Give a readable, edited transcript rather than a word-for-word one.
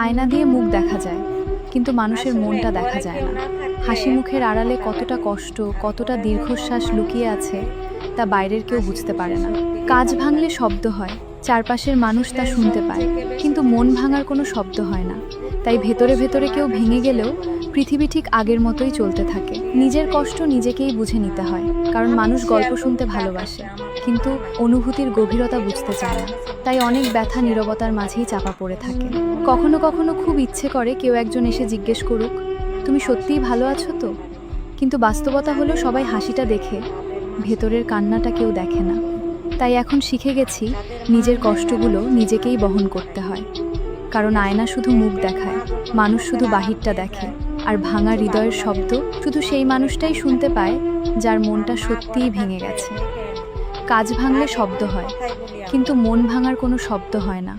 আয়না দিয়ে মুখ দেখা যায়, কিন্তু মানুষের মনটা দেখা যায় না। হাসি মুখের আড়ালে কতটা কষ্ট, কতটা দীর্ঘশ্বাস লুকিয়ে আছে তা বাইরের কেউ বুঝতে পারে না। কাঁচ ভাঙলে শব্দ হয়, চারপাশের মানুষ তা শুনতে পায়, কিন্তু মন ভাঙার কোনো শব্দ হয় না। তাই ভেতরে ভেতরে কেউ ভেঙে গেলেও পৃথিবী ঠিক আগের মতোই চলতে থাকে। নিজের কষ্ট নিজেকেই বুঝে নিতে হয়, কারণ মানুষ গল্প শুনতে ভালোবাসে, কিন্তু অনুভূতির গভীরতা বুঝতে চায় না। তাই অনেক ব্যথা নীরবতার মাঝেই চাপা পড়ে থাকে। কখনো কখনো খুব ইচ্ছে করে কেউ একজন এসে জিজ্ঞেস করুক, তুমি সত্যিই ভালো আছো তো? কিন্তু বাস্তবতা হলো সবাই হাসিটা দেখে, ভেতরের কান্নাটা কেউ দেখে না। তাই এখন শিখে গেছি, নিজের কষ্টগুলো নিজেকেই বহন করতে হয়। কারণ আয়না শুধু মুখ দেখায়, মানুষ শুধু বাহিরটা দেখে, আর ভাঙা হৃদয়ের শব্দ শুধু সেই মানুষটাই শুনতে পায় যার মনটা সত্যিই ভেঙে গেছে। কাঁচ ভাঙলে শব্দ হয়, কিন্তু মন ভাঙার কোনো শব্দ হয় না।